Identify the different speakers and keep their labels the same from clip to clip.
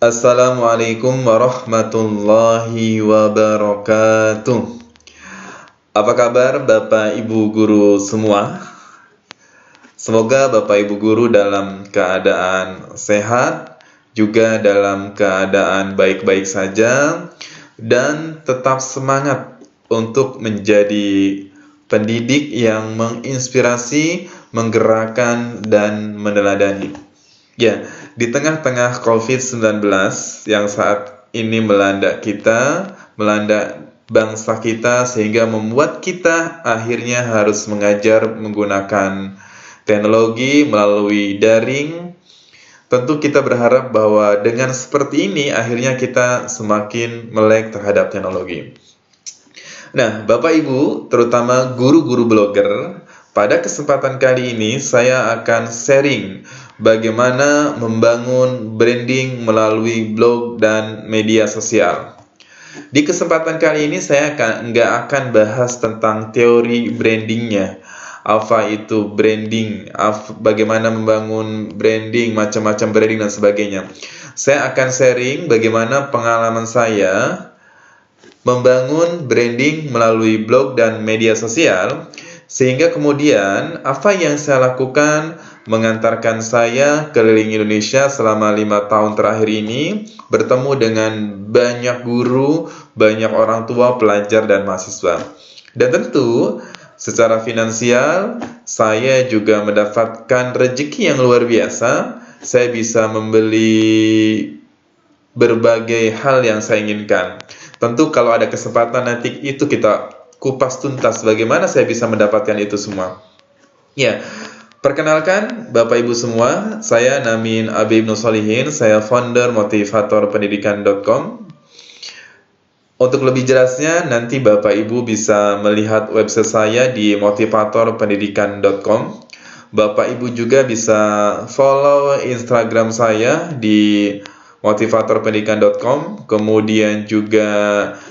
Speaker 1: Assalamualaikum warahmatullahi wabarakatuh. Apa kabar Bapak Ibu Guru semua? Semoga Bapak Ibu Guru dalam keadaan sehat, juga dalam keadaan baik-baik saja, dan tetap semangat untuk menjadi pendidik yang menginspirasi, menggerakkan, dan meneladani. Ya, di tengah-tengah COVID-19 yang saat ini melanda kita, melanda bangsa kita, sehingga membuat kita akhirnya harus mengajar menggunakan teknologi melalui daring. Tentu kita berharap bahwa dengan seperti ini akhirnya kita semakin melek terhadap teknologi. Nah, Bapak Ibu, terutama guru-guru blogger, pada kesempatan kali ini saya akan sharing bagaimana membangun branding melalui blog dan media sosial. Di kesempatan kali ini saya nggak akan bahas tentang teori brandingnya. Apa itu branding, bagaimana membangun branding, macam-macam branding dan sebagainya. Saya akan sharing bagaimana pengalaman saya membangun branding melalui blog dan media sosial, sehingga kemudian apa yang saya lakukan mengantarkan saya keliling Indonesia selama 5 tahun terakhir ini, bertemu dengan banyak guru, banyak orang tua, pelajar, dan mahasiswa. Dan tentu secara finansial saya juga mendapatkan rezeki yang luar biasa. Saya bisa membeli berbagai hal yang saya inginkan. Tentu kalau ada kesempatan nanti itu kita kupas tuntas bagaimana saya bisa mendapatkan itu semua. Ya, perkenalkan Bapak Ibu semua, saya Namin Abi Ibnu Solihin, saya founder motivatorpendidikan.com. Untuk lebih jelasnya nanti Bapak Ibu bisa melihat website saya di motivatorpendidikan.com. Bapak Ibu juga bisa follow Instagram saya di motivatorpendidikan.com, kemudian juga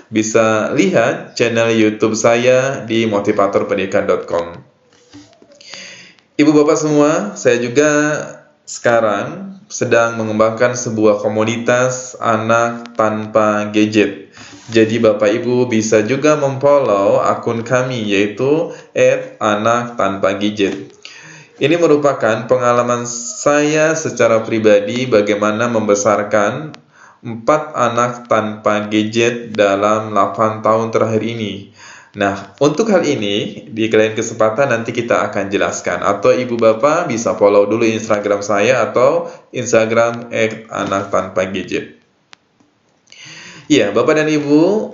Speaker 1: bisa lihat channel YouTube saya di motivatorpendidikan.com. Ibu bapak semua, saya juga sekarang sedang mengembangkan sebuah komunitas anak tanpa gadget. Jadi bapak ibu bisa juga memfollow akun kami, yaitu @anak-tanpa-gadget. Ini merupakan pengalaman saya secara pribadi bagaimana membesarkan 4 anak tanpa gadget dalam 8 tahun terakhir ini. Nah, untuk hal ini, di lain kesempatan nanti kita akan jelaskan. Atau ibu bapak bisa follow dulu Instagram saya atau Instagram @anak-tanpa-gadget. Ya, bapak dan ibu,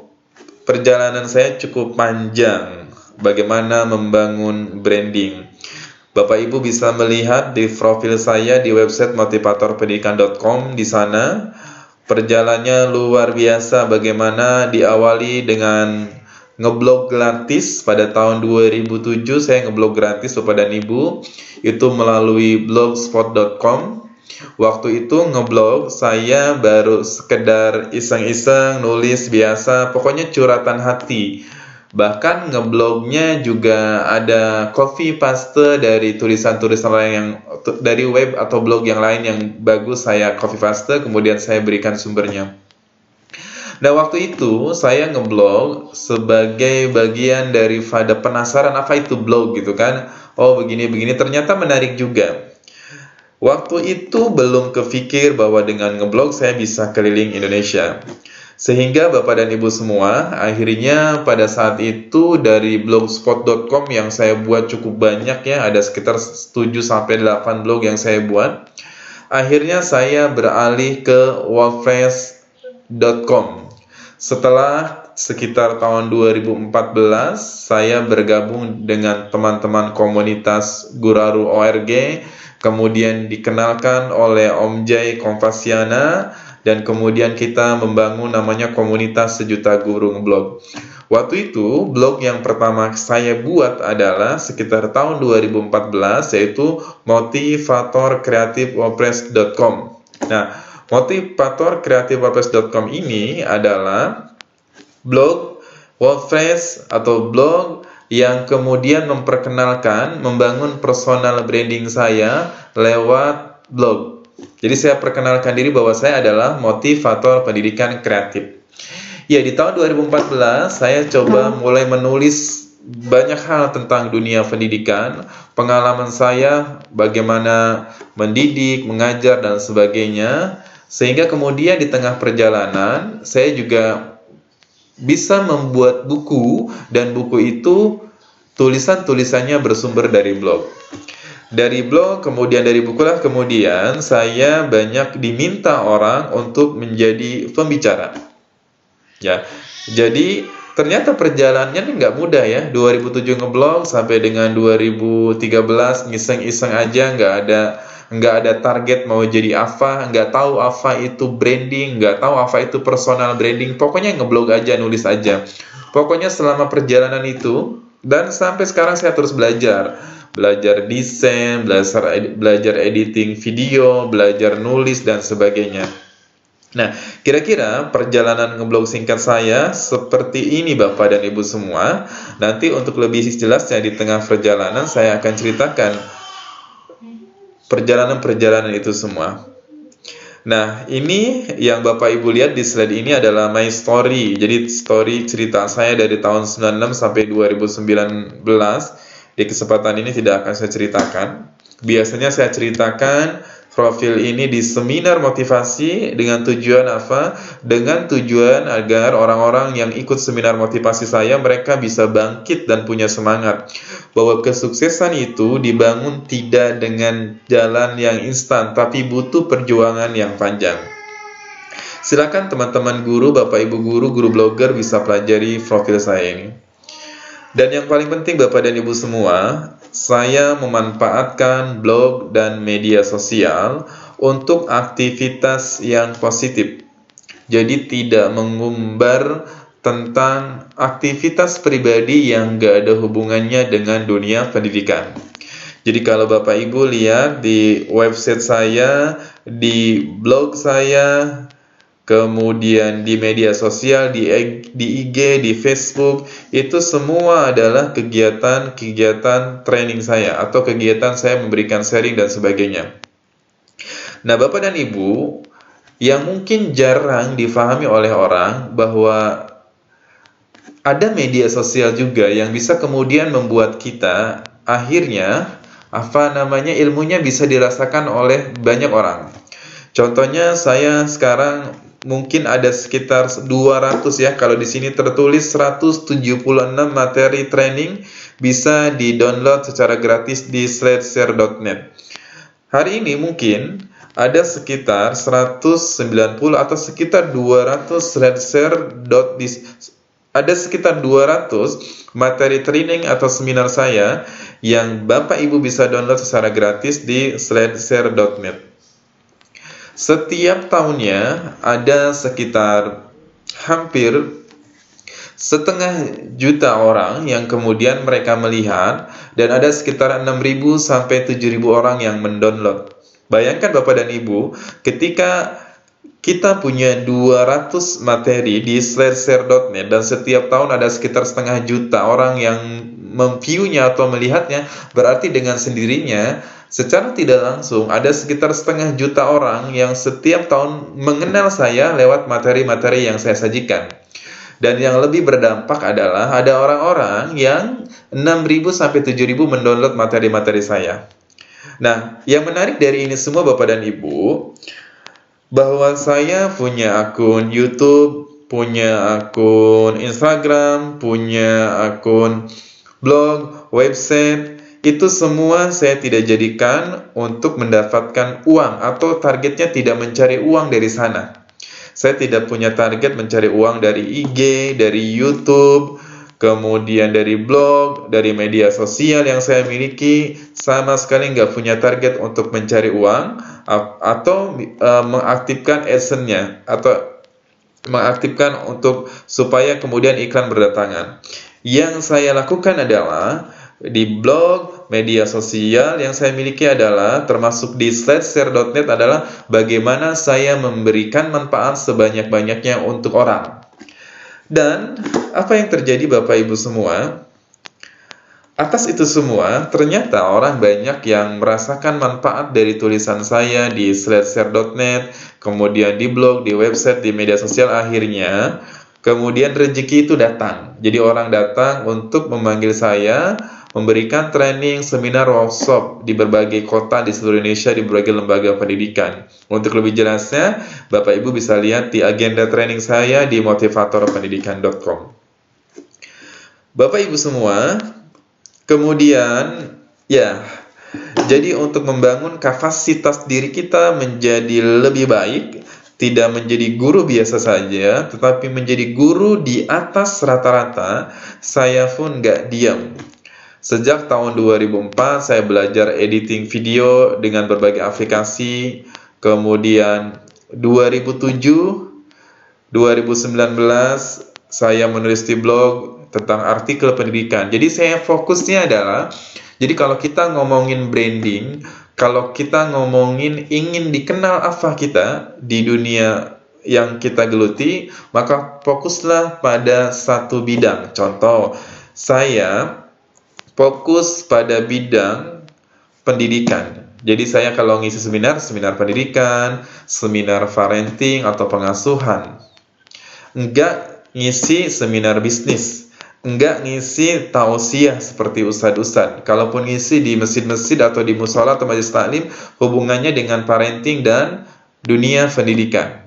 Speaker 1: perjalanan saya cukup panjang bagaimana membangun branding. Bapak Ibu bisa melihat di profil saya di website motivatorpendidikan.com. Di sana perjalanannya luar biasa, bagaimana diawali dengan ngeblog gratis pada tahun 2007. Saya ngeblog gratis Bapak dan Ibu itu melalui blogspot.com. Waktu itu ngeblog saya baru sekedar iseng-iseng nulis biasa, pokoknya curhatan hati. Bahkan ngeblognya juga ada copy paste dari tulisan-tulisan lain yang dari web atau blog yang lain yang bagus, saya copy paste kemudian saya berikan sumbernya. Nah, waktu itu saya ngeblog sebagai bagian daripada penasaran apa itu blog gitu kan. Oh, begini-begini ternyata menarik juga. Waktu itu belum kepikir bahwa dengan ngeblog saya bisa keliling Indonesia. Sehingga Bapak dan Ibu semua, akhirnya pada saat itu dari blogspot.com yang saya buat cukup banyak ya, ada sekitar 7-8 blog yang saya buat. Akhirnya saya beralih ke wordpress.com. Setelah sekitar tahun 2014, saya bergabung dengan teman-teman komunitas Guraru ORG, kemudian dikenalkan oleh Om Jai Kompasiana, dan kemudian kita membangun namanya komunitas Sejuta Guru Ngeblog. Waktu itu blog yang pertama saya buat adalah sekitar tahun 2014, yaitu motivatorkreatifwordpress.com. Nah, motivatorkreatifwordpress.com ini adalah blog WordPress atau blog yang kemudian memperkenalkan, membangun personal branding saya lewat blog. Jadi saya perkenalkan diri bahwa saya adalah motivator pendidikan kreatif. Ya, di tahun 2014 saya coba mulai menulis banyak hal tentang dunia pendidikan, pengalaman saya bagaimana mendidik, mengajar dan sebagainya, sehingga kemudian di tengah perjalanan saya juga bisa membuat buku, dan buku itu tulisan-tulisannya bersumber dari blog. Dari blog, kemudian dari bukulah kemudian saya banyak diminta orang untuk menjadi pembicara. Ya, jadi ternyata perjalanannya nggak mudah ya. 2007 ngeblog sampai dengan 2013 ngiseng-iseng aja, nggak ada target mau jadi apa, nggak tahu apa itu branding, nggak tahu apa itu personal branding. Pokoknya ngeblog aja, nulis aja. Pokoknya selama perjalanan itu dan sampai sekarang saya terus belajar desain, belajar editing video, belajar nulis dan sebagainya. Nah, kira-kira perjalanan ngeblog singkat saya seperti ini Bapak dan Ibu semua. Nanti untuk lebih jelasnya di tengah perjalanan saya akan ceritakan perjalanan-perjalanan itu semua. Nah, ini yang Bapak Ibu lihat di slide ini adalah my story. Jadi story cerita saya dari tahun 96 sampai 2019. Di kesempatan ini tidak akan saya ceritakan. Biasanya saya ceritakan profil ini di seminar motivasi dengan tujuan apa? Dengan tujuan agar orang-orang yang ikut seminar motivasi saya, mereka bisa bangkit dan punya semangat. Bahwa kesuksesan itu dibangun tidak dengan jalan yang instan, tapi butuh perjuangan yang panjang. Silakan teman-teman guru, Bapak Ibu guru, guru blogger bisa pelajari profil saya ini. Dan yang paling penting Bapak dan Ibu semua, saya memanfaatkan blog dan media sosial untuk aktivitas yang positif. Jadi tidak mengumbar tentang aktivitas pribadi yang gak ada hubungannya dengan dunia pendidikan. Jadi kalau Bapak Ibu lihat di website saya, di blog saya, kemudian di media sosial, di IG, di Facebook, itu semua adalah kegiatan training saya atau kegiatan saya memberikan sharing dan sebagainya. Nah, Bapak dan Ibu, yang mungkin jarang difahami oleh orang bahwa ada media sosial juga yang bisa kemudian membuat kita akhirnya ilmunya bisa dirasakan oleh banyak orang. Contohnya saya sekarang mungkin ada sekitar 200 ya, kalau di sini tertulis 176 materi training bisa di-download secara gratis di sledshare.net. Hari ini mungkin ada sekitar 190 atau sekitar 200 ada sekitar 200 materi training atau seminar saya yang Bapak Ibu bisa download secara gratis di sledshare.net. Setiap tahunnya ada sekitar hampir 500.000 orang yang kemudian mereka melihat, dan ada sekitar 6.000 sampai 7.000 orang yang mendownload. Bayangkan Bapak dan Ibu, ketika kita punya 200 materi di sledshare.net dan setiap tahun ada sekitar 500.000 orang yang memview-nya atau melihatnya, berarti dengan sendirinya secara tidak langsung ada sekitar 500.000 orang yang setiap tahun mengenal saya lewat materi-materi yang saya sajikan. Dan yang lebih berdampak adalah ada orang-orang yang 6.000 sampai 7.000 mendownload materi-materi saya. Nah, yang menarik dari ini semua Bapak dan Ibu, bahwa saya punya akun YouTube, punya akun Instagram, punya akun blog, website, itu semua saya tidak jadikan untuk mendapatkan uang atau targetnya tidak mencari uang dari sana. Saya tidak punya target mencari uang dari IG, dari YouTube, kemudian dari blog, dari media sosial yang saya miliki. Sama sekali nggak punya target untuk mencari uang atau mengaktifkan AdSense-nya atau mengaktifkan untuk supaya kemudian iklan berdatangan. Yang saya lakukan adalah di blog, media sosial yang saya miliki adalah termasuk di sledshare.net adalah bagaimana saya memberikan manfaat sebanyak-banyaknya untuk orang. Dan apa yang terjadi Bapak Ibu semua? atas itu semua, ternyata orang banyak yang merasakan manfaat dari tulisan saya di sledshare.net, kemudian di blog, di website, di media sosial. Akhirnya kemudian rezeki itu datang. Jadi orang datang untuk memanggil saya, memberikan training, seminar, workshop di berbagai kota di seluruh Indonesia, di berbagai lembaga pendidikan. Untuk lebih jelasnya, Bapak Ibu bisa lihat di agenda training saya di motivatorpendidikan.com. Bapak Ibu semua, kemudian ya, jadi untuk membangun kapasitas diri kita menjadi lebih baik, tidak menjadi guru biasa saja, tetapi menjadi guru di atas rata-rata, saya pun nggak diam. Sejak tahun 2004, saya belajar editing video dengan berbagai aplikasi. Kemudian 2007, 2019, saya menulis di blog tentang artikel pendidikan. Jadi saya fokusnya adalah, jadi kalau kita ngomongin branding, kalau kita ngomongin ingin dikenal apa kita di dunia yang kita geluti, maka fokuslah pada satu bidang. Contoh, saya fokus pada bidang pendidikan. Jadi saya kalau ngisi seminar pendidikan, seminar parenting atau pengasuhan. Enggak ngisi seminar bisnis. Enggak ngisi tausiah seperti ustadz-ustadz. Kalaupun ngisi di masjid-masjid atau di musola atau majelis taklim, hubungannya dengan parenting dan dunia pendidikan.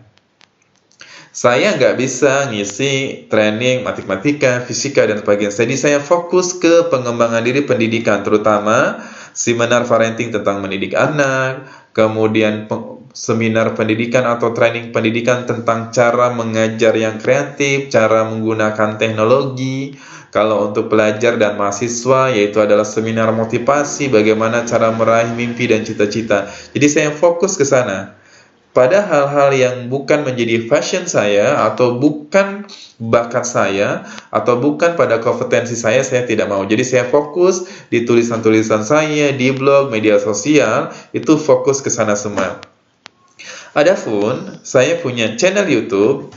Speaker 1: Saya nggak bisa ngisi training matematika, fisika, dan sebagainya. Jadi saya fokus ke pengembangan diri pendidikan, terutama seminar parenting tentang mendidik anak, kemudian seminar pendidikan atau training pendidikan tentang cara mengajar yang kreatif, cara menggunakan teknologi. Kalau untuk pelajar dan mahasiswa, yaitu adalah seminar motivasi, bagaimana cara meraih mimpi dan cita-cita. Jadi saya fokus ke sana. Pada hal-hal yang bukan menjadi passion saya, atau bukan bakat saya, atau bukan pada kompetensi saya tidak mau. Jadi saya fokus di tulisan-tulisan saya, di blog, media sosial, itu fokus ke sana semua. Adapun saya punya channel YouTube,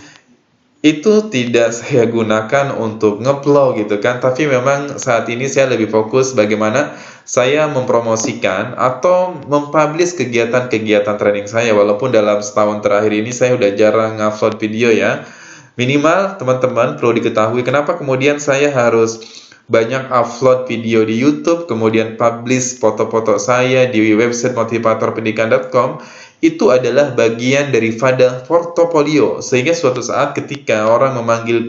Speaker 1: itu tidak saya gunakan untuk nge-vlog gitu kan, tapi memang saat ini saya lebih fokus bagaimana saya mempromosikan atau mempublish kegiatan-kegiatan training saya. Walaupun dalam setahun terakhir ini saya udah jarang ngupload video ya. Minimal teman-teman perlu diketahui kenapa kemudian saya harus banyak upload video di YouTube, kemudian publish foto-foto saya di website motivatorpendidikan.com. Itu adalah bagian daripada portofolio, sehingga suatu saat ketika orang memanggil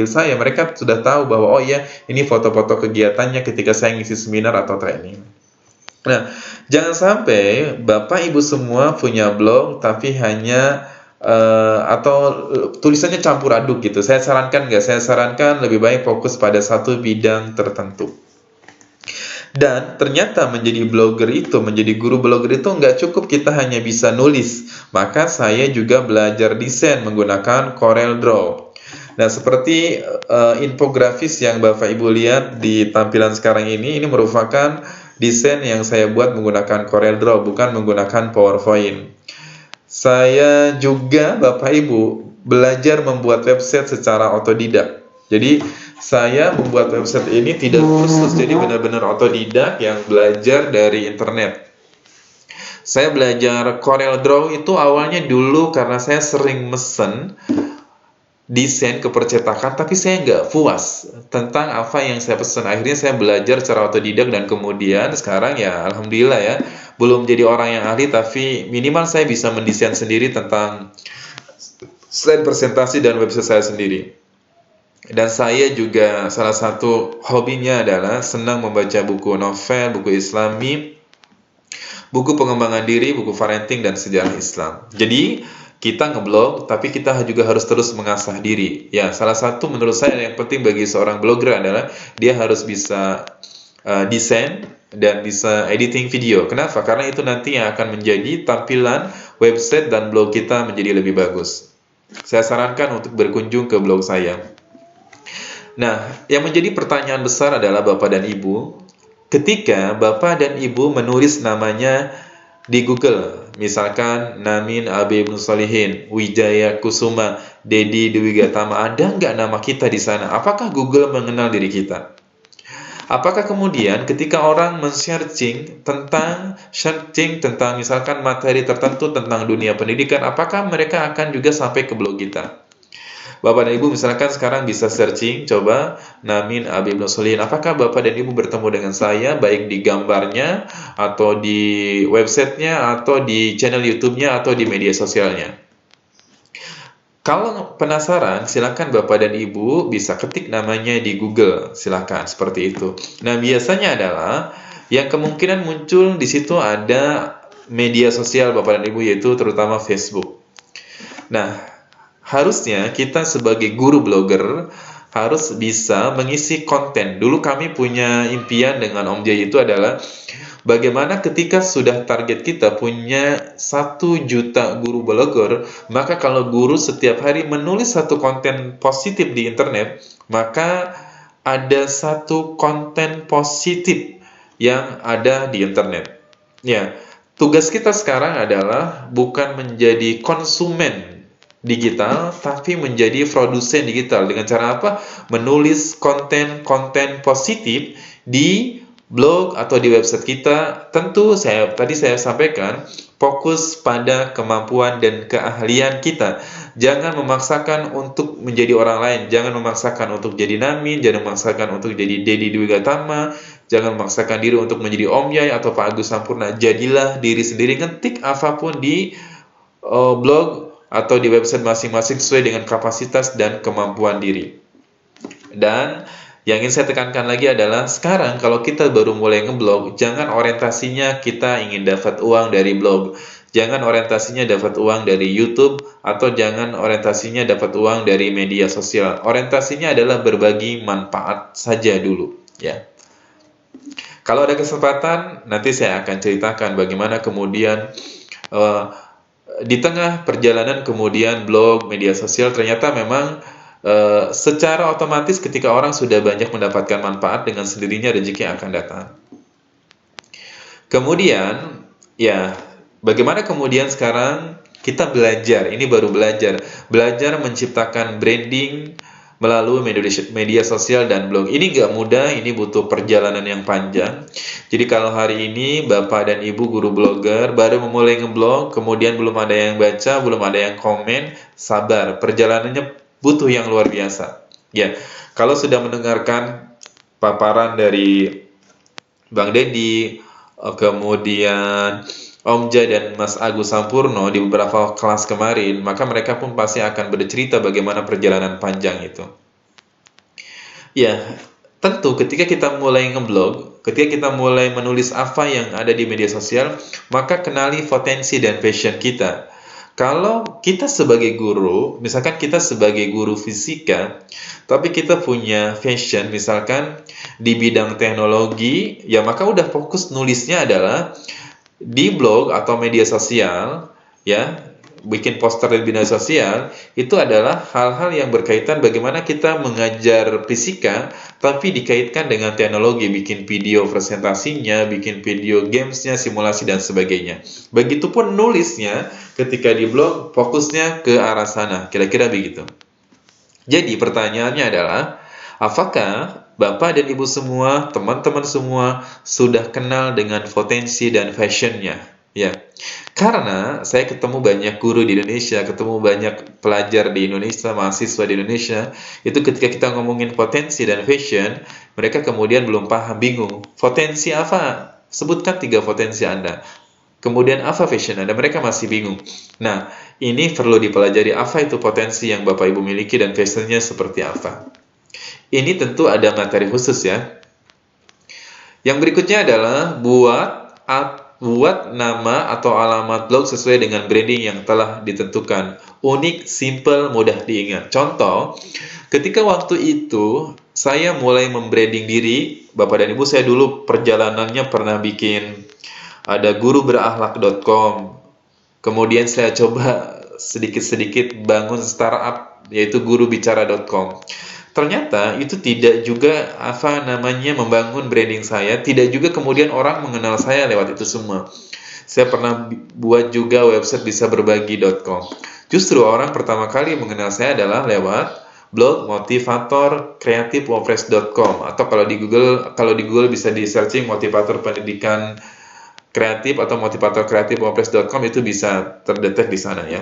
Speaker 1: saya, mereka sudah tahu bahwa oh iya, ini foto-foto kegiatannya ketika saya ngisi seminar atau training. Nah, jangan sampai Bapak Ibu semua punya blog tapi hanya atau tulisannya campur aduk gitu. Saya sarankan lebih baik fokus pada satu bidang tertentu. Dan ternyata menjadi blogger itu, menjadi guru blogger itu nggak cukup kita hanya bisa nulis. Maka saya juga belajar desain menggunakan CorelDRAW. Nah, seperti infografis yang Bapak Ibu lihat di tampilan sekarang ini merupakan desain yang saya buat menggunakan CorelDRAW, bukan menggunakan PowerPoint. Saya juga, Bapak Ibu, belajar membuat website secara otodidak. Jadi saya membuat website ini tidak khusus, jadi benar-benar otodidak yang belajar dari internet. Saya belajar CorelDRAW itu awalnya dulu karena saya sering mesen desain ke percetakan, tapi saya nggak puas tentang apa yang saya pesan. Akhirnya saya belajar secara otodidak dan kemudian sekarang ya alhamdulillah ya, belum jadi orang yang ahli, tapi minimal saya bisa mendesain sendiri tentang slide presentasi dan website saya sendiri. Dan saya juga salah satu hobinya adalah senang membaca buku novel, buku Islami, buku pengembangan diri, buku parenting, dan sejarah Islam. Jadi kita ngeblog, tapi kita juga harus terus mengasah diri. Ya, salah satu menurut saya yang penting bagi seorang blogger adalah dia harus bisa desain dan bisa editing video. Kenapa? Karena itu nanti yang akan menjadi tampilan website dan blog kita menjadi lebih bagus. Saya sarankan untuk berkunjung ke blog saya. Nah, yang menjadi pertanyaan besar adalah Bapak dan Ibu, ketika Bapak dan Ibu menulis namanya di Google, misalkan Namin AB Ibnu Solihin, Wijaya Kusuma, Dedi Dwi Gatama, ada nggak nama kita di sana? Apakah Google mengenal diri kita? Apakah kemudian ketika orang searching tentang misalkan materi tertentu tentang dunia pendidikan, apakah mereka akan juga sampai ke blog kita? Bapak dan Ibu misalkan sekarang bisa searching, coba Namin Abi Ibnu Solihin. Apakah Bapak dan Ibu bertemu dengan saya baik di gambarnya, atau di websitenya, atau di channel YouTube-nya, atau di media sosialnya? Kalau penasaran, silakan Bapak dan Ibu bisa ketik namanya di Google, silakan seperti itu. Nah, biasanya adalah yang kemungkinan muncul di situ ada media sosial Bapak dan Ibu, yaitu terutama Facebook. Nah, harusnya kita sebagai guru blogger harus bisa mengisi konten. Dulu kami punya impian dengan Om Jay itu adalah bagaimana ketika sudah target kita punya 1 juta guru blogger, maka kalau guru setiap hari menulis satu konten positif di internet, maka ada satu konten positif yang ada di internet. Ya, tugas kita sekarang adalah bukan menjadi konsumen digital, tapi menjadi produsen digital. Dengan cara apa? Menulis konten-konten positif di blog atau di website kita. Tentu tadi saya sampaikan, fokus pada kemampuan dan keahlian kita. Jangan memaksakan untuk menjadi orang lain. Jangan memaksakan untuk jadi Namin, jangan memaksakan untuk jadi Dedi Dwi Gatama, jangan memaksakan diri untuk menjadi Om Yai atau Pak Agus Sampurna. Jadilah diri sendiri, ngetik apapun di blog atau di website masing-masing sesuai dengan kapasitas dan kemampuan diri. Dan yang ingin saya tekankan lagi adalah sekarang kalau kita baru mulai ngeblog, jangan orientasinya kita ingin dapat uang dari blog. Jangan orientasinya dapat uang dari YouTube, atau jangan orientasinya dapat uang dari media sosial. Orientasinya adalah berbagi manfaat saja dulu, ya. Kalau ada kesempatan, nanti saya akan ceritakan bagaimana kemudian di tengah perjalanan kemudian blog, media sosial, ternyata memang secara otomatis ketika orang sudah banyak mendapatkan manfaat, dengan sendirinya rezeki akan datang. Kemudian, ya, bagaimana kemudian sekarang kita belajar, ini baru belajar menciptakan branding melalui media sosial dan blog. Ini nggak mudah, ini butuh perjalanan yang panjang. Jadi kalau hari ini Bapak dan Ibu guru blogger baru memulai ngeblog, kemudian belum ada yang baca, belum ada yang komen, sabar. Perjalanannya butuh yang luar biasa. Ya, kalau sudah mendengarkan paparan dari Bang Dedi, kemudian Om Jai dan Mas Agus Sampurno di beberapa kelas kemarin, maka mereka pun pasti akan bercerita bagaimana perjalanan panjang itu. Ya, tentu ketika kita mulai ngeblog, ketika kita mulai menulis apa yang ada di media sosial, maka kenali potensi dan passion kita. Kalau kita sebagai guru, misalkan kita sebagai guru fisika, tapi kita punya passion misalkan di bidang teknologi, ya maka udah fokus nulisnya adalah di blog atau media sosial, ya, bikin poster di media sosial, itu adalah hal-hal yang berkaitan bagaimana kita mengajar fisika, tapi dikaitkan dengan teknologi, bikin video presentasinya, bikin video gamesnya, simulasi, dan sebagainya. Begitupun nulisnya, ketika di blog, fokusnya ke arah sana, kira-kira begitu. Jadi pertanyaannya adalah, apakah Bapak dan Ibu semua, teman-teman semua, sudah kenal dengan potensi dan passionnya? Ya, karena saya ketemu banyak guru di Indonesia, ketemu banyak pelajar di Indonesia, mahasiswa di Indonesia, itu ketika kita ngomongin potensi dan passion, mereka kemudian belum paham, bingung. Potensi apa? Sebutkan 3 potensi Anda. Kemudian apa passion Anda? Mereka masih bingung. Nah, ini perlu dipelajari, apa itu potensi yang Bapak Ibu miliki dan passionnya seperti apa. Ini tentu ada materi khusus ya. Yang berikutnya adalah buat nama atau alamat blog sesuai dengan branding yang telah ditentukan. Unik, simple, mudah diingat. Contoh, ketika waktu itu saya mulai membranding diri, Bapak dan Ibu, saya dulu perjalanannya pernah bikin ada guruberakhlak.com. Kemudian saya coba sedikit-sedikit bangun startup, yaitu gurubicara.com. Ternyata itu tidak juga membangun branding saya, tidak juga kemudian orang mengenal saya lewat itu semua. Saya pernah buat juga website bisaberbagi.com. Justru orang pertama kali mengenal saya adalah lewat blog motivator kreatif.wordpress.com, atau kalau di Google bisa di searching motivator pendidikan kreatif atau motivator kreatif.wordpress.com, itu bisa terdetek di sana ya.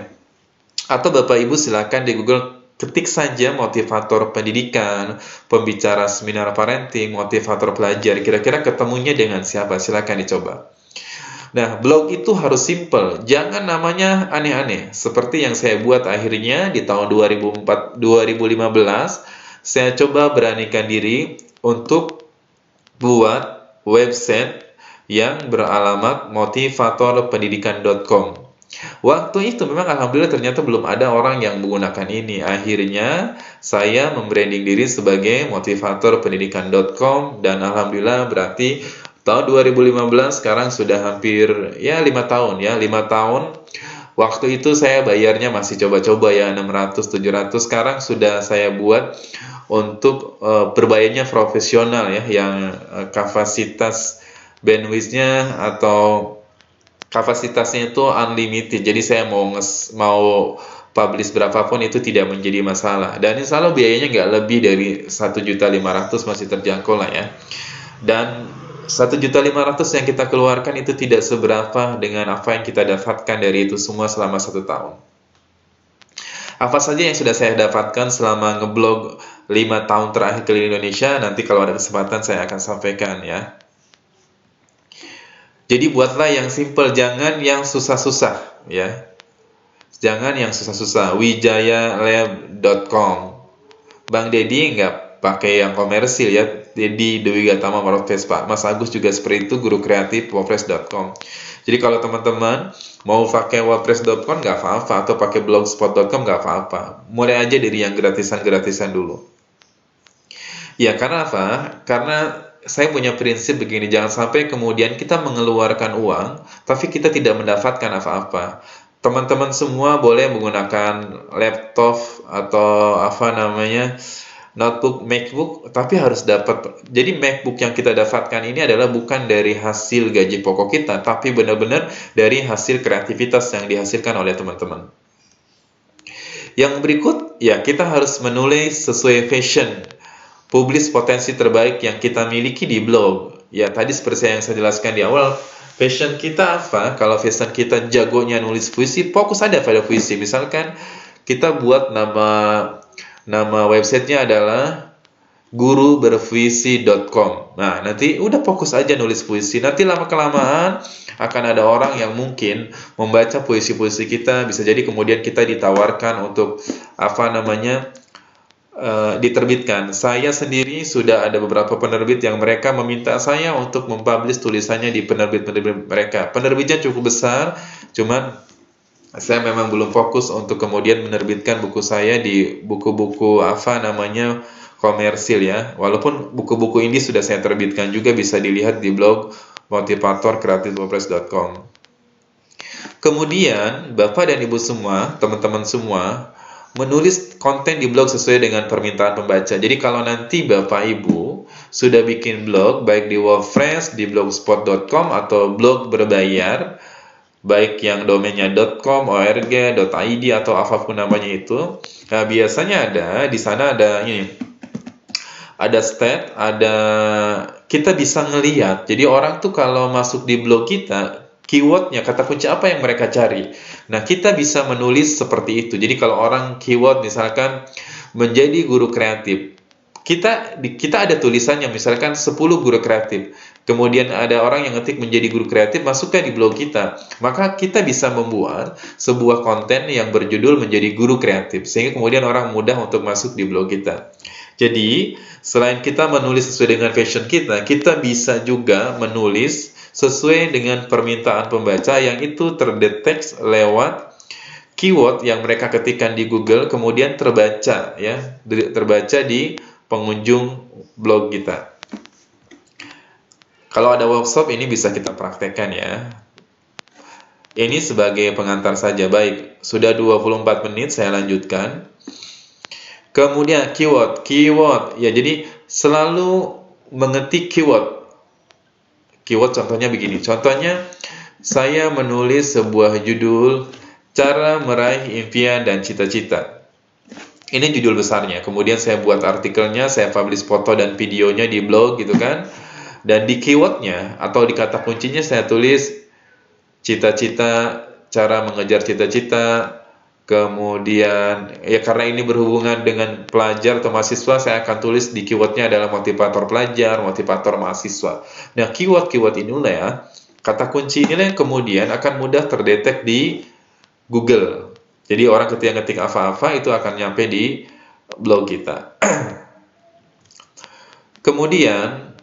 Speaker 1: Atau Bapak Ibu silakan di Google ketik saja motivator pendidikan, pembicara seminar parenting, motivator pelajar, kira-kira ketemunya dengan siapa? Silakan dicoba. Nah, blog itu harus simple, jangan namanya aneh-aneh. Seperti yang saya buat akhirnya di tahun 2015, saya coba beranikan diri untuk buat website yang beralamat motivatorpendidikan.com. Waktu itu memang alhamdulillah ternyata belum ada orang yang menggunakan ini. Akhirnya saya membranding diri sebagai motivatorpendidikan.com, dan alhamdulillah berarti tahun 2015 sekarang sudah hampir 5 tahun ya, 5 tahun. Waktu itu saya bayarnya masih coba-coba ya, 600-700. Sekarang sudah saya buat untuk berbayarnya profesional ya, yang kapasitas bandwidth-nya atau kapasitasnya itu unlimited. Jadi saya mau publish berapapun itu tidak menjadi masalah. Dan insya Allah biayanya nggak lebih dari 1.500.000, masih terjangkau lah ya. Dan 1.500.000 yang kita keluarkan itu tidak seberapa dengan apa yang kita dapatkan dari itu semua selama 1 tahun. Apa saja yang sudah saya dapatkan selama ngeblog 5 tahun terakhir keliling Indonesia, nanti kalau ada kesempatan saya akan sampaikan ya. Jadi buatlah yang simple, jangan yang susah-susah ya. Jangan yang susah-susah. wijayalab.com. Bang Dedi nggak pakai yang komersil ya. Dedi Dewi Gatama WordPress Pak. Mas Agus juga seperti itu, guru kreatif wordpress.com. Jadi kalau teman-teman mau pakai wordpress.com nggak apa-apa, atau pakai blogspot.com nggak apa-apa. Mulai aja dari yang gratisan-gratisan dulu. Ya, karena apa? Karena saya punya prinsip begini, jangan sampai kemudian kita mengeluarkan uang, tapi kita tidak mendapatkan apa-apa. Teman-teman semua boleh menggunakan laptop atau notebook, MacBook, tapi harus dapat. Jadi MacBook yang kita dapatkan ini adalah bukan dari hasil gaji pokok kita, tapi benar-benar dari hasil kreativitas yang dihasilkan oleh teman-teman. Yang berikut, ya kita harus menulis sesuai passion. Publish potensi terbaik yang kita miliki di blog. Ya, tadi seperti yang saya jelaskan di awal, passion kita apa? Kalau passion kita jagonya nulis puisi, fokus aja pada puisi. Misalkan kita buat nama websitenya adalah guruberpuisi.com. Nah, nanti udah fokus aja nulis puisi. Nanti lama-kelamaan akan ada orang yang mungkin membaca puisi-puisi kita. Bisa jadi kemudian kita ditawarkan untuk diterbitkan. Saya sendiri sudah ada beberapa penerbit yang mereka meminta saya untuk mempublish tulisannya di penerbit-penerbit mereka. Penerbitnya cukup besar, cuman saya memang belum fokus untuk kemudian menerbitkan buku saya di buku-buku komersil ya. Walaupun buku-buku ini sudah saya terbitkan juga, bisa dilihat di blog motivatorkreatif.wordpress.com. Kemudian Bapak dan Ibu semua, teman-teman semua, menulis konten di blog sesuai dengan permintaan pembaca. Jadi kalau nanti Bapak Ibu sudah bikin blog, baik di WordPress, di blogspot.com, atau blog berbayar, baik yang domainnya .com, org, .id, atau apapun namanya itu, nah biasanya di sana ada stat, kita bisa ngelihat. Jadi orang tuh kalau masuk di blog kita, keywordnya, kata kunci apa yang mereka cari. Nah, kita bisa menulis seperti itu. Jadi kalau orang keyword misalkan menjadi guru kreatif, kita ada tulisannya misalkan 10 guru kreatif. Kemudian ada orang yang ngetik menjadi guru kreatif, masukkan di blog kita. Maka kita bisa membuat sebuah konten yang berjudul menjadi guru kreatif, sehingga kemudian orang mudah untuk masuk di blog kita. Jadi, selain kita menulis sesuai dengan passion kita, kita bisa juga menulis sesuai dengan permintaan pembaca yang itu terdeteksi lewat keyword yang mereka ketikkan di Google, kemudian terbaca di pengunjung blog kita. Kalau ada workshop ini bisa kita praktekkan ya. Ini sebagai pengantar saja. Baik, sudah 24 menit, saya lanjutkan. Kemudian keyword ya, jadi selalu mengetik keyword contohnya begini. Contohnya saya menulis sebuah judul cara meraih impian dan cita-cita. Ini judul besarnya. Kemudian saya buat artikelnya, saya publish foto dan videonya di blog gitu kan. Dan di keywordnya atau di kata kuncinya saya tulis cita-cita, cara mengejar cita-cita. Kemudian ya karena ini berhubungan dengan pelajar atau mahasiswa, saya akan tulis di keywordnya adalah motivator pelajar, motivator mahasiswa. Nah, keyword-keyword inilah ya, kata kunci inilah yang kemudian akan mudah terdetek di Google. Jadi orang ketika ngetik apa-apa itu akan nyampe di blog kita. Kemudian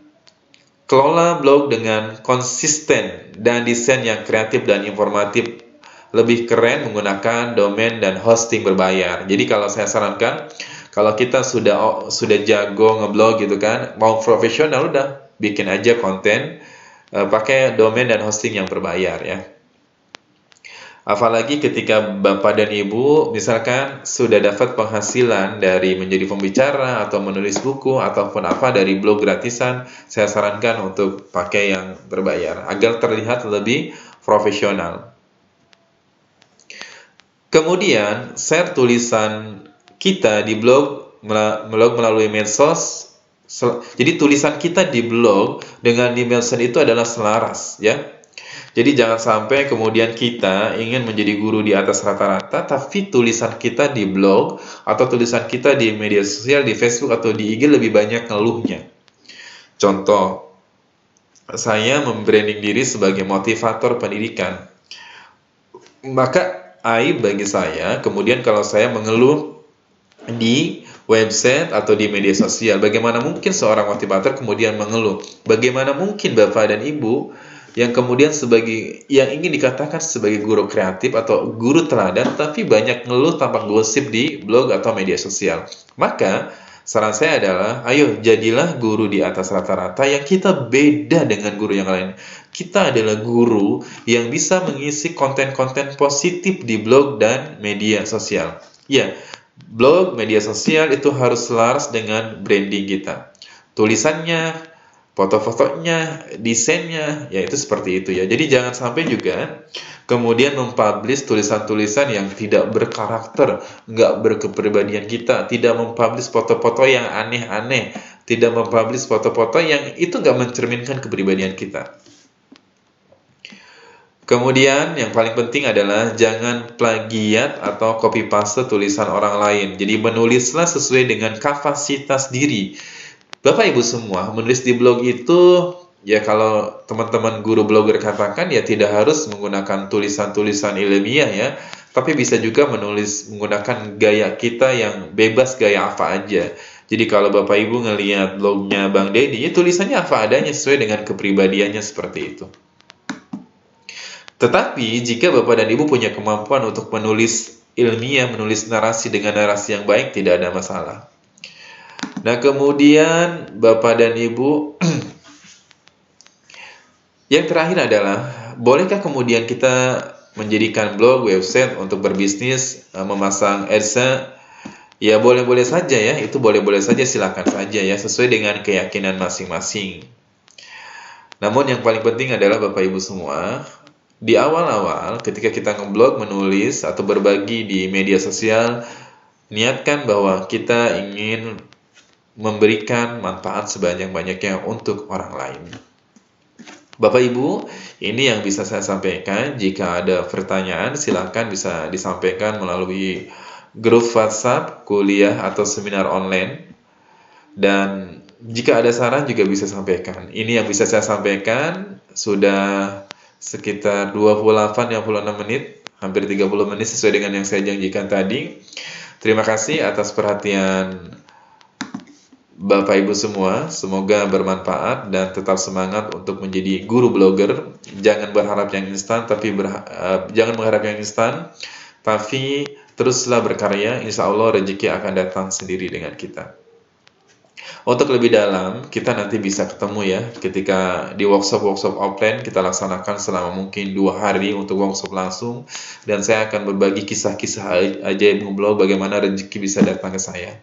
Speaker 1: kelola blog dengan konsisten dan desain yang kreatif dan informatif. Lebih keren menggunakan domain dan hosting berbayar. Jadi kalau saya sarankan, kalau kita sudah jago ngeblog gitu kan, mau profesional udah bikin aja konten pakai domain dan hosting yang berbayar ya. Apalagi ketika Bapak dan Ibu misalkan sudah dapat penghasilan dari menjadi pembicara atau menulis buku ataupun apa dari blog gratisan, saya sarankan untuk pakai yang berbayar agar terlihat lebih profesional. Kemudian share tulisan kita di blog melalui medsos. Jadi tulisan kita di blog dengan di medsos itu adalah selaras ya. Jadi jangan sampai kemudian kita ingin menjadi guru di atas rata-rata, tapi tulisan kita di blog atau tulisan kita di media sosial, di Facebook atau di IG lebih banyak ngeluhnya. Contoh, saya membranding diri sebagai motivator pendidikan. Maka aib bagi saya, kemudian kalau saya mengeluh di website atau di media sosial, bagaimana mungkin seorang motivator kemudian mengeluh? Bagaimana mungkin Bapak dan Ibu yang kemudian yang ingin dikatakan sebagai guru kreatif atau guru teladan, tapi banyak ngeluh tanpa gosip di blog atau media sosial? Maka saran saya adalah, ayo jadilah guru di atas rata-rata yang kita beda dengan guru yang lain. Kita adalah guru yang bisa mengisi konten-konten positif di blog dan media sosial. Ya, blog, media sosial itu harus selaras dengan branding kita. Tulisannya, foto-fotonya, desainnya, ya itu seperti itu ya. Jadi jangan sampai juga kemudian mempublish tulisan-tulisan yang tidak berkarakter, nggak berkepribadian kita, tidak mempublish foto-foto yang aneh-aneh, tidak mempublish foto-foto yang itu nggak mencerminkan kepribadian kita. Kemudian yang paling penting adalah jangan plagiat atau copy paste tulisan orang lain. Jadi menulislah sesuai dengan kapasitas diri. Bapak Ibu semua, menulis di blog itu ya kalau teman-teman guru blogger katakan ya tidak harus menggunakan tulisan-tulisan ilmiah ya, tapi bisa juga menggunakan gaya kita yang bebas, gaya apa aja. Jadi kalau Bapak Ibu ngelihat blognya Bang Deddy, ya tulisannya apa adanya sesuai dengan kepribadiannya seperti itu. Tetapi jika Bapak dan Ibu punya kemampuan untuk menulis ilmiah, menulis narasi dengan narasi yang baik, tidak ada masalah. Nah kemudian Bapak dan Ibu, yang terakhir adalah, bolehkah kemudian kita menjadikan blog, website untuk berbisnis, memasang AdSense? Ya boleh-boleh saja ya, itu boleh-boleh saja, silakan saja ya, sesuai dengan keyakinan masing-masing. Namun yang paling penting adalah Bapak Ibu semua, di awal-awal ketika kita ngeblog, menulis, atau berbagi di media sosial, niatkan bahwa kita ingin memberikan manfaat sebanyak-banyaknya untuk orang lain. Bapak Ibu, ini yang bisa saya sampaikan. Jika ada pertanyaan, silakan bisa disampaikan melalui grup WhatsApp, kuliah, atau seminar online. Dan jika ada saran juga bisa sampaikan. Ini yang bisa saya sampaikan, sudah sekitar 28-56 menit, hampir 30 menit sesuai dengan yang saya janjikan tadi. Terima kasih atas perhatian Bapak Ibu semua, semoga bermanfaat dan tetap semangat untuk menjadi guru blogger. Jangan berharap yang instan, jangan mengharap yang instan, tapi teruslah berkarya. Insya Allah rezeki akan datang sendiri dengan kita. Untuk lebih dalam, kita nanti bisa ketemu ya, ketika di workshop-workshop offline kita laksanakan selama mungkin 2 hari untuk workshop langsung, dan saya akan berbagi kisah-kisah ajaib ngeblog bagaimana rezeki bisa datang ke saya.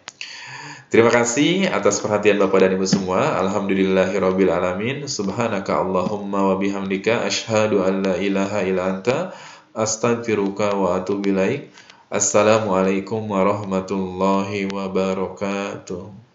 Speaker 1: Terima kasih atas perhatian Bapak dan Ibu semua. Alhamdulillahirabbil alamin. Subhanaka Allahumma wa bihamdika asyhadu an la ilaha illa anta astaghfiruka wa atubu ilaik. Assalamualaikum warahmatullahi wabarakatuh.